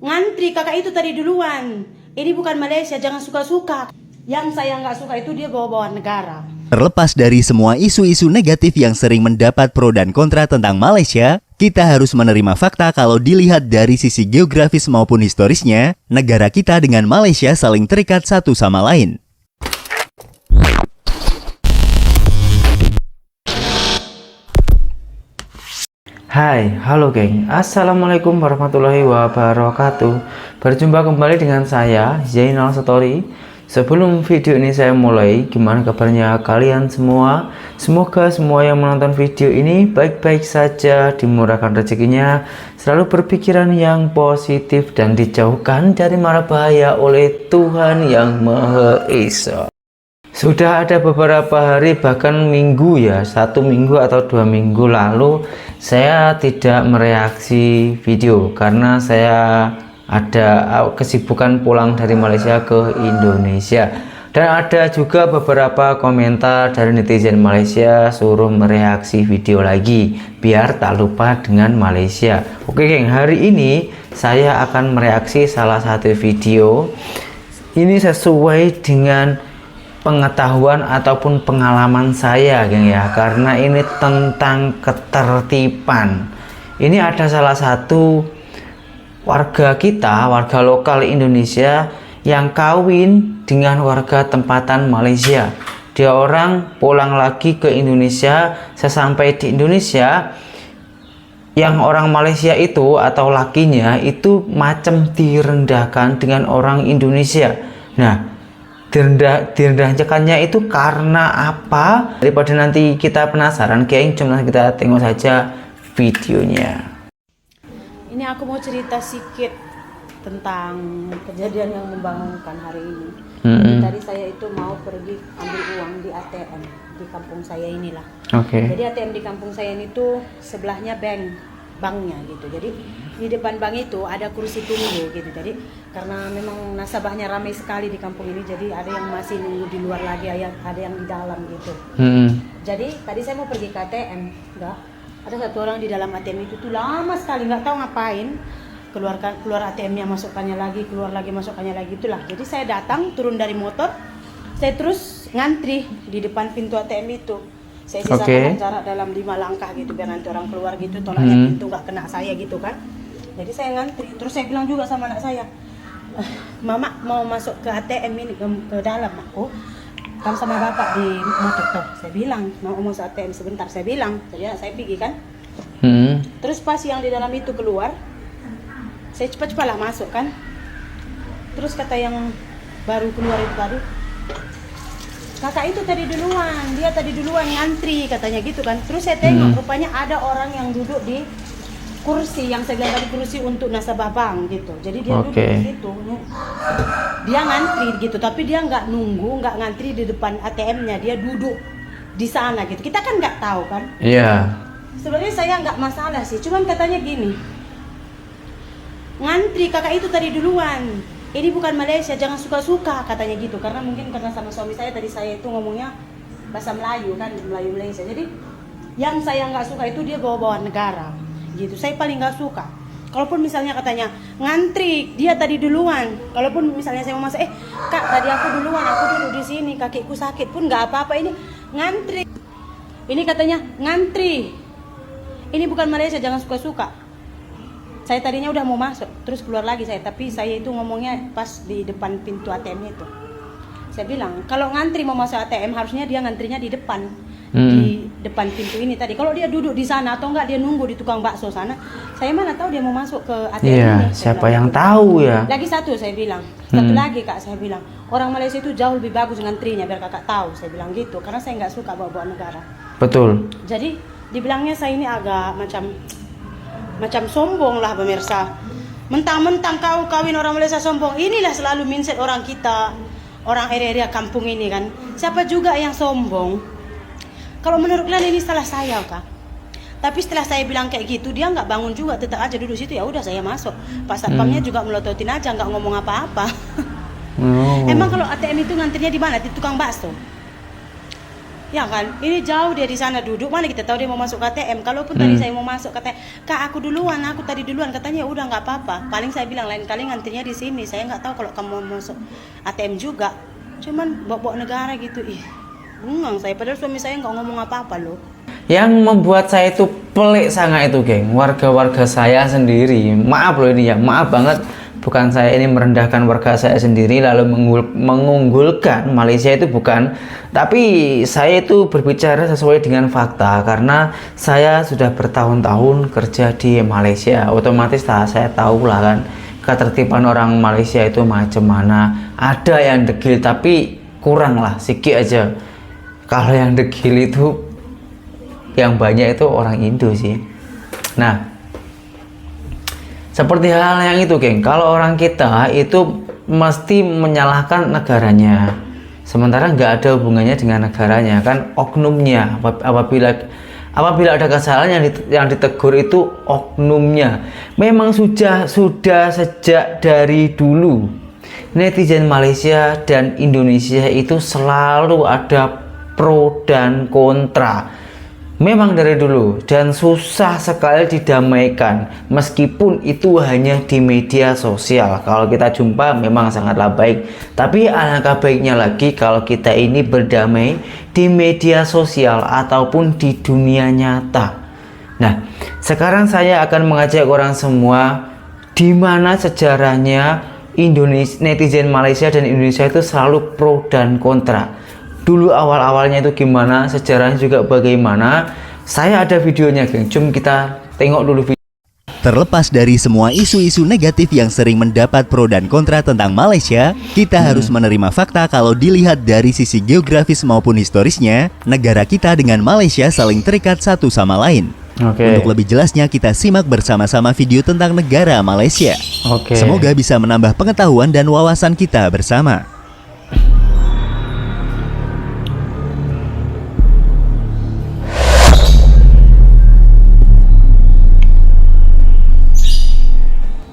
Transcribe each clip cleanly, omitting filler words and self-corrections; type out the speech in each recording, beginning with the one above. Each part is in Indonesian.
Ngantri, kakak itu tadi duluan. Ini bukan Malaysia, jangan suka-suka. Yang saya nggak suka itu dia bawa-bawa negara. Terlepas dari semua isu-isu negatif yang sering mendapat pro dan kontra tentang Malaysia, kita harus menerima fakta kalau dilihat dari sisi geografis maupun historisnya, negara kita dengan Malaysia saling terikat satu sama lain. Hai, halo geng. Assalamualaikum warahmatullahi wabarakatuh. Berjumpa kembali dengan saya, Zainal Story. Sebelum video ini saya mulai, gimana kabarnya kalian semua? Semoga semua yang menonton video ini baik-baik saja, dimurahkan rezekinya, selalu berpikiran yang positif dan dijauhkan dari mara bahaya oleh Tuhan Yang Maha Esa. Sudah ada beberapa hari, bahkan minggu ya, 1 minggu atau 2 minggu lalu saya tidak mereaksi video karena saya ada kesibukan pulang dari Malaysia ke Indonesia. Dan ada juga beberapa komentar dari netizen Malaysia suruh mereaksi video lagi biar tak lupa dengan Malaysia. Oke geng, hari ini saya akan mereaksi salah satu video. Ini sesuai dengan pengetahuan ataupun pengalaman saya geng ya, karena ini tentang ketertiban. Ini ada salah satu warga kita, warga lokal Indonesia yang kawin dengan warga tempatan Malaysia. Dia orang pulang lagi ke Indonesia, sesampai di Indonesia yang orang Malaysia itu atau lakinya itu macam direndahkan dengan orang Indonesia. Nah, direndahkannya itu karena apa? Daripada nanti kita penasaran, geng, cuma kita tengok saja videonya. Ini aku mau cerita sedikit tentang kejadian yang membangunkan hari ini. Tadi saya itu mau pergi ambil uang di ATM di kampung saya inilah. Jadi ATM di kampung saya ini tuh sebelahnya banknya gitu. Jadi di depan bank itu ada kursi tunggu gitu. Jadi karena memang nasabahnya ramai sekali di kampung ini, jadi ada yang masih nunggu di luar lagi, ada yang di dalam gitu. Jadi tadi saya mau pergi ke ATM, ada satu orang di dalam ATM itu tuh lama sekali, nggak tahu ngapain, keluar ATM-nya, masukkannya lagi, keluar lagi, masukkannya lagi, itulah. Jadi saya datang, turun dari motor, saya terus ngantri di depan pintu ATM itu. Saya sisakan jarak dalam 5 langkah gitu biar nanti orang keluar gitu, tolaknya pintu nggak kena saya gitu kan. Jadi saya ngantri, terus saya bilang juga sama anak saya, Mama mau masuk ke ATM ini ke dalam, aku kan sama bapak di motor tuh. Saya bilang mau masuk ATM sebentar, saya bilang. Jadi saya pergi kan. Terus pas yang di dalam itu keluar, saya cepat-cepat lah masuk kan. Terus kata yang baru keluar itu tadi, kakak itu tadi duluan, dia tadi duluan ngantri katanya gitu kan. Terus saya tengok rupanya ada orang yang duduk di kursi yang saya bilang tadi, kursi untuk nasabah bank gitu. Jadi dia duduk di situ, dia ngantri gitu, tapi dia nggak ngantri di depan ATM-nya, dia duduk di sana gitu. Kita kan nggak tahu kan. Iya. Sebenarnya saya nggak masalah sih, cuman katanya gini, ngantri, kakak itu tadi duluan. Ini bukan Malaysia, jangan suka-suka katanya gitu. Karena mungkin karena sama suami saya tadi, saya itu ngomongnya bahasa Melayu kan, Melayu Malaysia. Jadi yang saya nggak suka itu dia bawa-bawa negara gitu. Saya paling nggak suka. Kalaupun misalnya katanya ngantri, dia tadi duluan. Kalaupun misalnya saya mau masuk, kak tadi aku duluan, aku duduk di sini, kakiku sakit pun nggak apa-apa. Ini ngantri. Ini katanya ngantri. Ini bukan Malaysia, jangan suka-suka. Saya tadinya udah mau masuk, terus keluar lagi saya, tapi saya itu ngomongnya pas di depan pintu ATM itu. Saya bilang, kalau ngantri mau masuk ATM harusnya dia ngantrinya di depan. Di depan pintu ini tadi. Kalau dia duduk di sana atau enggak dia nunggu di tukang bakso sana, saya mana tahu dia mau masuk ke ATM ini. Siapa yang tahu ya. Lagi satu saya bilang, satu lagi kak, saya bilang, orang Malaysia itu jauh lebih bagus ngantrinya, biar kakak tahu. Saya bilang gitu, karena saya nggak suka bawa-bawa negara. Betul. Jadi dibilangnya saya ini agak macam sombong lah pemirsa. Mentang-mentang kau kawin orang Malaysia sombong. Inilah selalu mindset orang kita, orang area-area kampung ini kan. Siapa juga yang sombong? Kalau menurut kalian ini salah saya kak. Tapi setelah saya bilang kayak gitu, dia nggak bangun juga, tetap aja duduk situ. Ya udah saya masuk. Pak Satpamnya juga melototin aja, nggak ngomong apa-apa. Emang kalau ATM itu ngantrinya di mana? Di tukang bakso. Ya kan, ini jauh dia di sana duduk, mana kita tahu dia mau masuk KTM. Kalaupun tadi saya mau masuk KTM, Kak aku tadi duluan, katanya udah nggak apa-apa. Paling saya bilang lain kali ngantrinya di sini. Saya nggak tahu kalau kamu mau masuk ATM juga. Cuman bawa negara gitu, bungang saya. Padahal suami saya nggak ngomong apa-apa loh. Yang membuat saya itu pelik sangat itu, geng, warga-warga saya sendiri. Maaf loh ini ya, maaf banget. Bukan saya ini merendahkan warga saya sendiri lalu mengunggulkan Malaysia, itu bukan. Tapi saya itu berbicara sesuai dengan fakta karena saya sudah bertahun-tahun kerja di Malaysia. Otomatis saya tahu lah kan ketertiban orang Malaysia itu macam mana. Ada yang degil tapi kurang lah, sedikit aja. Kalau yang degil itu yang banyak itu orang Indo sih. Nah, seperti hal yang itu, geng, kalau orang kita itu mesti menyalahkan negaranya, sementara nggak ada hubungannya dengan negaranya, kan oknumnya. Apabila ada kesalahan yang ditegur itu oknumnya. Memang sudah sejak dari dulu netizen Malaysia dan Indonesia itu selalu ada pro dan kontra. Memang dari dulu, dan susah sekali didamaikan meskipun itu hanya di media sosial. Kalau kita jumpa memang sangatlah baik, tapi alangkah baiknya lagi kalau kita ini berdamai di media sosial ataupun di dunia nyata. Nah, sekarang saya akan mengajak orang semua di mana sejarahnya netizen Malaysia dan Indonesia itu selalu pro dan kontra. Dulu awal-awalnya itu gimana, sejarahnya juga bagaimana. Saya ada videonya, geng. Jom kita tengok dulu video. Terlepas dari semua isu-isu negatif yang sering mendapat pro dan kontra tentang Malaysia, kita harus menerima fakta kalau dilihat dari sisi geografis maupun historisnya, negara kita dengan Malaysia saling terikat satu sama lain. Untuk lebih jelasnya, kita simak bersama-sama video tentang negara Malaysia. Semoga bisa menambah pengetahuan dan wawasan kita bersama.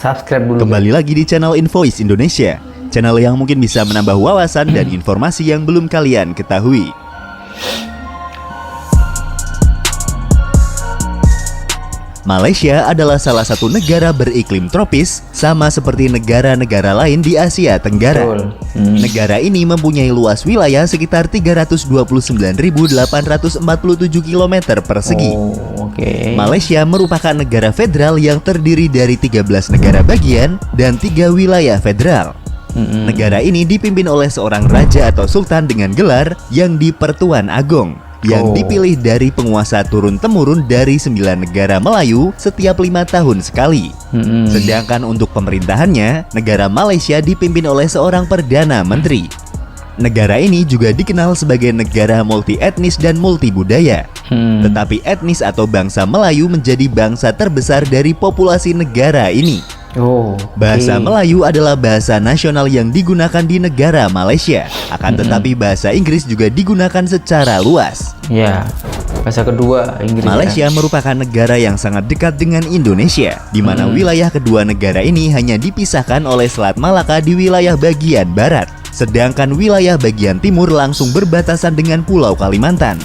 Subscribe dulu. Kembali lagi di channel Invoice Indonesia, channel yang mungkin bisa menambah wawasan dan informasi yang belum kalian ketahui. Malaysia adalah salah satu negara beriklim tropis, sama seperti negara-negara lain di Asia Tenggara. Negara ini mempunyai luas wilayah sekitar 329.847 km persegi. Malaysia merupakan negara federal yang terdiri dari 13 negara bagian dan 3 wilayah federal. Negara ini dipimpin oleh seorang raja atau sultan dengan gelar yang di-Pertuan Agong, yang dipilih dari penguasa turun-temurun dari 9 negara Melayu setiap 5 tahun sekali. Sedangkan untuk pemerintahannya, negara Malaysia dipimpin oleh seorang Perdana Menteri. Negara ini juga dikenal sebagai negara multi-etnis dan multi-budaya. Tetapi etnis atau bangsa Melayu menjadi bangsa terbesar dari populasi negara ini. Bahasa Melayu adalah bahasa nasional yang digunakan di negara Malaysia. Akan tetapi bahasa Inggris juga digunakan secara luas. Ya, bahasa kedua Inggris. Malaysia merupakan negara yang sangat dekat dengan Indonesia, di mana wilayah kedua negara ini hanya dipisahkan oleh Selat Malaka di wilayah bagian barat. Sedangkan wilayah bagian timur langsung berbatasan dengan Pulau Kalimantan.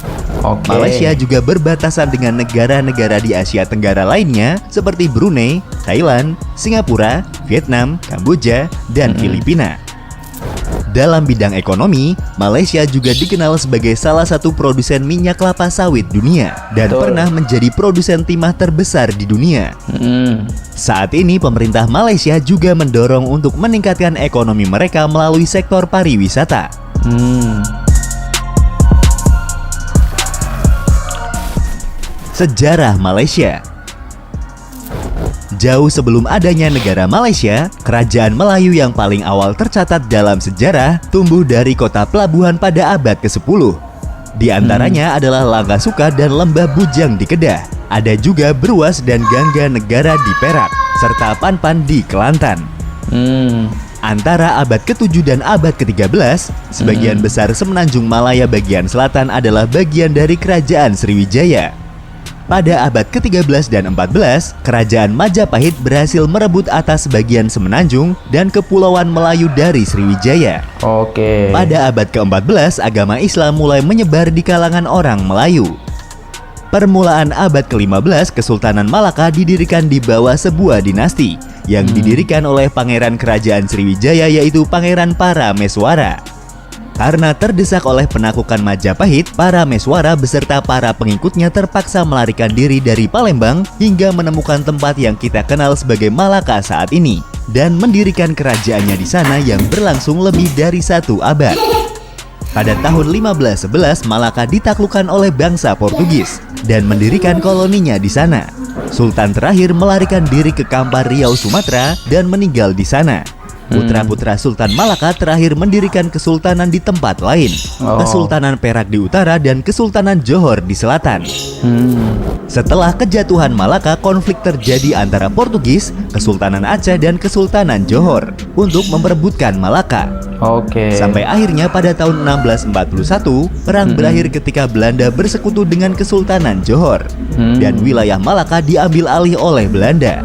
Malaysia juga berbatasan dengan negara-negara di Asia Tenggara lainnya seperti Brunei, Thailand, Singapura, Vietnam, Kamboja, dan Filipina. Dalam bidang ekonomi, Malaysia juga dikenal sebagai salah satu produsen minyak kelapa sawit dunia dan pernah menjadi produsen timah terbesar di dunia. Saat ini pemerintah Malaysia juga mendorong untuk meningkatkan ekonomi mereka melalui sektor pariwisata. Sejarah Malaysia. Jauh sebelum adanya negara Malaysia, kerajaan Melayu yang paling awal tercatat dalam sejarah tumbuh dari kota pelabuhan pada abad ke-10. Di antaranya adalah Langkasuka dan Lembah Bujang di Kedah. Ada juga Beruas dan Gangga Negara di Perak, serta Panpan di Kelantan. Antara abad ke-7 dan abad ke-13, sebagian besar Semenanjung Malaya bagian selatan adalah bagian dari Kerajaan Sriwijaya. Pada abad ke-13 dan 14, kerajaan Majapahit berhasil merebut atas bagian semenanjung dan kepulauan Melayu dari Sriwijaya. Oke. Pada abad ke-14, agama Islam mulai menyebar di kalangan orang Melayu. Permulaan abad ke-15, Kesultanan Malaka didirikan di bawah sebuah dinasti yang didirikan oleh Pangeran Kerajaan Sriwijaya yaitu Pangeran Parameswara. Karena terdesak oleh penaklukan Majapahit, Parameswara beserta para pengikutnya terpaksa melarikan diri dari Palembang hingga menemukan tempat yang kita kenal sebagai Malaka saat ini dan mendirikan kerajaannya di sana yang berlangsung lebih dari 1 abad. Pada tahun 1511, Malaka ditaklukkan oleh bangsa Portugis dan mendirikan koloninya di sana. Sultan terakhir melarikan diri ke Kampar Riau, Sumatera dan meninggal di sana. Putra-putra Sultan Malaka terakhir mendirikan kesultanan di tempat lain, Kesultanan Perak di utara dan Kesultanan Johor di selatan. Setelah kejatuhan Malaka, konflik terjadi antara Portugis, Kesultanan Aceh dan Kesultanan Johor untuk memperebutkan Malaka. Oke. Sampai akhirnya pada tahun 1641, perang berakhir ketika Belanda bersekutu dengan Kesultanan Johor dan wilayah Malaka diambil alih oleh Belanda.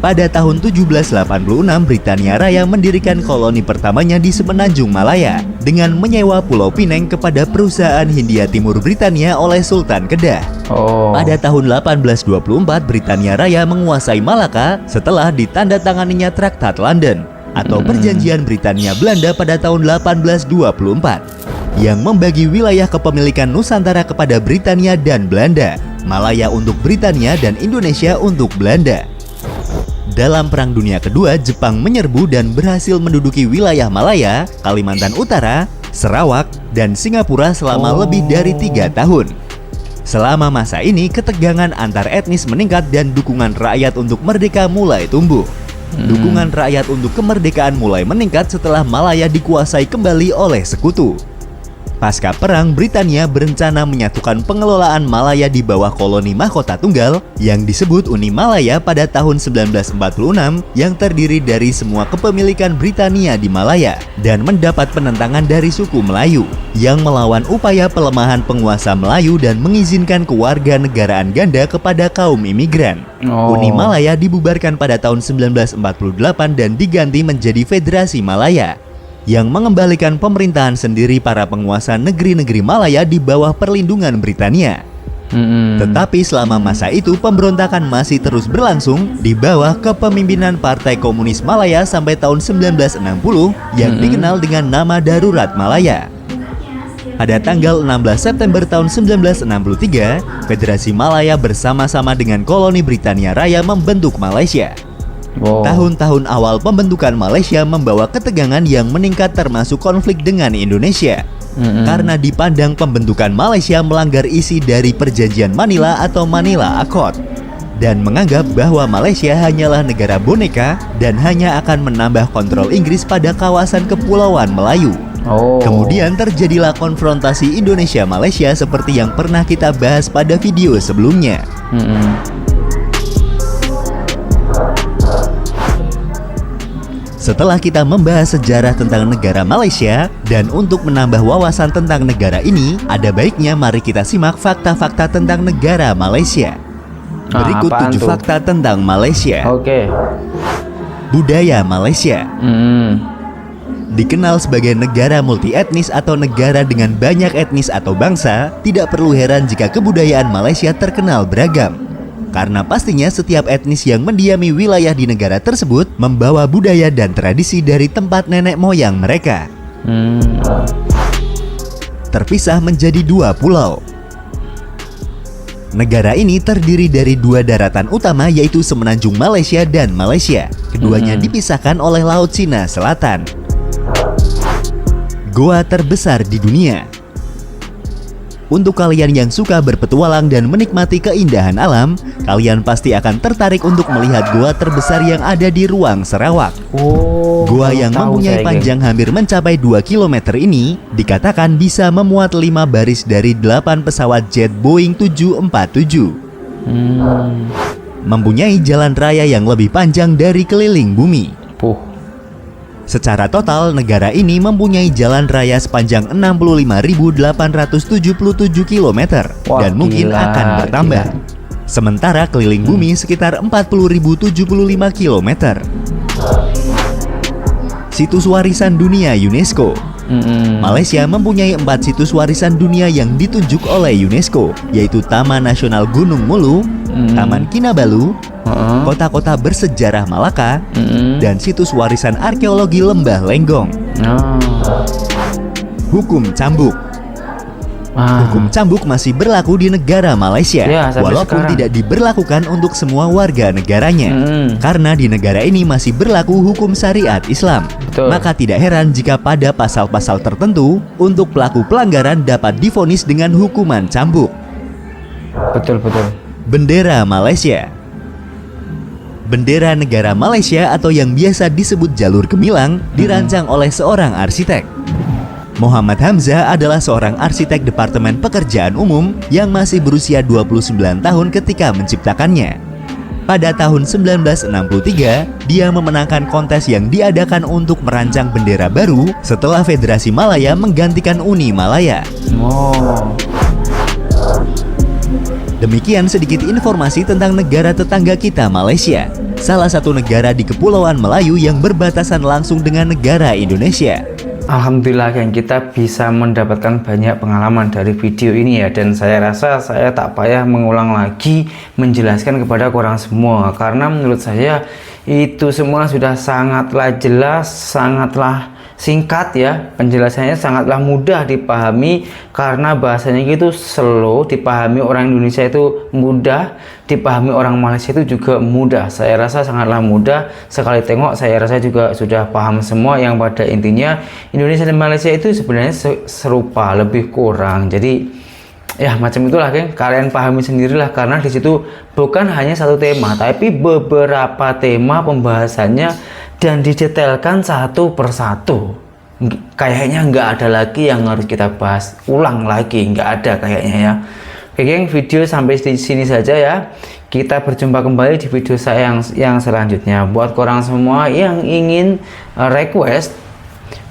Pada tahun 1786, Britania Raya mendirikan koloni pertamanya di Semenanjung Malaya dengan menyewa Pulau Pineng kepada perusahaan Hindia Timur Britania oleh Sultan Kedah. Pada tahun 1824, Britania Raya menguasai Malaka setelah ditandatanganinya Traktat London atau Perjanjian Britania Belanda pada tahun 1824 yang membagi wilayah kepemilikan Nusantara kepada Britania dan Belanda, Malaya untuk Britania dan Indonesia untuk Belanda. Dalam Perang Dunia Kedua, Jepang menyerbu dan berhasil menduduki wilayah Malaya, Kalimantan Utara, Sarawak, dan Singapura selama lebih dari 3 tahun. Selama masa ini, ketegangan antar etnis meningkat dan dukungan rakyat untuk merdeka mulai tumbuh. Dukungan rakyat untuk kemerdekaan mulai meningkat setelah Malaya dikuasai kembali oleh sekutu. Pasca perang, Britania berencana menyatukan pengelolaan Malaya di bawah koloni mahkota tunggal yang disebut Uni Malaya pada tahun 1946 yang terdiri dari semua kepemilikan Britania di Malaya dan mendapat penentangan dari suku Melayu yang melawan upaya pelemahan penguasa Melayu dan mengizinkan kewarganegaraan ganda kepada kaum imigran. Uni Malaya dibubarkan pada tahun 1948 dan diganti menjadi Federasi Malaya yang mengembalikan pemerintahan sendiri para penguasa negeri-negeri Malaya di bawah perlindungan Britania. Tetapi selama masa itu pemberontakan masih terus berlangsung di bawah kepemimpinan Partai Komunis Malaya sampai tahun 1960 yang dikenal dengan nama Darurat Malaya. Pada tanggal 16 September tahun 1963, Federasi Malaya bersama-sama dengan koloni Britania Raya membentuk Malaysia. Tahun-tahun awal pembentukan Malaysia membawa ketegangan yang meningkat termasuk konflik dengan Indonesia. Karena dipandang pembentukan Malaysia melanggar isi dari Perjanjian Manila atau Manila Accord dan menganggap bahwa Malaysia hanyalah negara boneka dan hanya akan menambah kontrol Inggris pada kawasan kepulauan Melayu. Kemudian terjadilah konfrontasi Indonesia-Malaysia seperti yang pernah kita bahas pada video sebelumnya. Setelah kita membahas sejarah tentang negara Malaysia dan untuk menambah wawasan tentang negara ini, ada baiknya mari kita simak fakta-fakta tentang negara Malaysia. Berikut 7 fakta tentang Malaysia. Budaya Malaysia dikenal sebagai negara multi-etnis atau negara dengan banyak etnis atau bangsa. Tidak perlu heran jika kebudayaan Malaysia terkenal beragam. Karena pastinya setiap etnis yang mendiami wilayah di negara tersebut membawa budaya dan tradisi dari tempat nenek moyang mereka. Terpisah menjadi 2 pulau. Negara ini terdiri dari 2 daratan utama yaitu Semenanjung Malaysia dan Malaysia. Keduanya dipisahkan oleh Laut Cina Selatan. Goa terbesar di dunia. Untuk kalian yang suka berpetualang dan menikmati keindahan alam, kalian pasti akan tertarik untuk melihat goa terbesar yang ada di Ruang Sarawak. Goa yang mempunyai panjang hampir mencapai 2 km ini dikatakan bisa memuat 5 baris dari 8 pesawat jet Boeing 747. Mempunyai jalan raya yang lebih panjang dari keliling bumi. Secara total, negara ini mempunyai jalan raya sepanjang 65.877 km dan mungkin akan bertambah. Sementara keliling bumi sekitar 40.075 km. Situs warisan dunia UNESCO. Malaysia mempunyai 4 situs warisan dunia yang ditunjuk oleh UNESCO, yaitu Taman Nasional Gunung Mulu, Taman Kinabalu, kota-kota bersejarah Malaka, dan situs warisan arkeologi Lembah Lenggong. Hukum cambuk. Hukum cambuk masih berlaku di negara Malaysia, walaupun sekarang tidak diberlakukan untuk semua warga negaranya. Karena di negara ini masih berlaku hukum syariat Islam. Maka tidak heran jika pada pasal-pasal tertentu untuk pelaku pelanggaran dapat divonis dengan hukuman cambuk. Betul. Bendera Malaysia. Bendera negara Malaysia atau yang biasa disebut jalur gemilang dirancang oleh seorang arsitek. Muhammad Hamzah adalah seorang arsitek Departemen Pekerjaan Umum yang masih berusia 29 tahun ketika menciptakannya. Pada tahun 1963, dia memenangkan kontes yang diadakan untuk merancang bendera baru setelah Federasi Malaya menggantikan Uni Malaya. Demikian sedikit informasi tentang negara tetangga kita, Malaysia, salah satu negara di Kepulauan Melayu yang berbatasan langsung dengan negara Indonesia. Alhamdulillah yang kita bisa mendapatkan banyak pengalaman dari video ini ya, dan saya rasa saya tak payah mengulang lagi menjelaskan kepada korang semua, karena menurut saya itu semua sudah sangatlah jelas, sangatlah singkat ya, penjelasannya sangatlah mudah dipahami karena bahasanya itu slow, dipahami orang Indonesia itu mudah, dipahami orang Malaysia itu juga mudah. Saya rasa sangatlah mudah, sekali tengok saya rasa juga sudah paham semua, yang pada intinya Indonesia dan Malaysia itu sebenarnya serupa, lebih kurang. Jadi ya macam itulah geng, kalian pahami sendirilah, karena di situ bukan hanya satu tema tapi beberapa tema pembahasannya dan didetailkan satu persatu. Kayaknya nggak ada lagi yang harus kita bahas ulang lagi, nggak ada kayaknya ya. Oke geng, video sampai di sini saja ya. Kita berjumpa kembali di video saya yang selanjutnya. Buat korang semua yang ingin request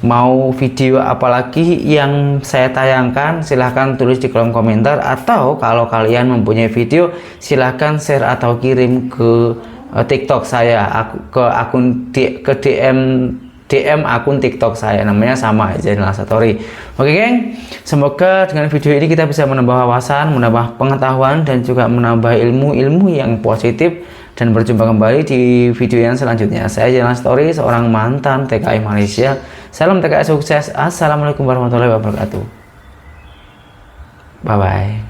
mau video apalagi yang saya tayangkan, silahkan tulis di kolom komentar, atau kalau kalian mempunyai video silahkan share atau kirim ke TikTok saya, ke DM akun TikTok saya, namanya sama, Zainal Satori. Oke geng, semoga dengan video ini kita bisa menambah wawasan, menambah pengetahuan, dan juga menambah ilmu-ilmu yang positif. Dan berjumpa kembali di video yang selanjutnya. Saya Zainal Satori, seorang mantan TKI Malaysia. Salam TKI sukses. Assalamualaikum warahmatullahi wabarakatuh. Bye bye.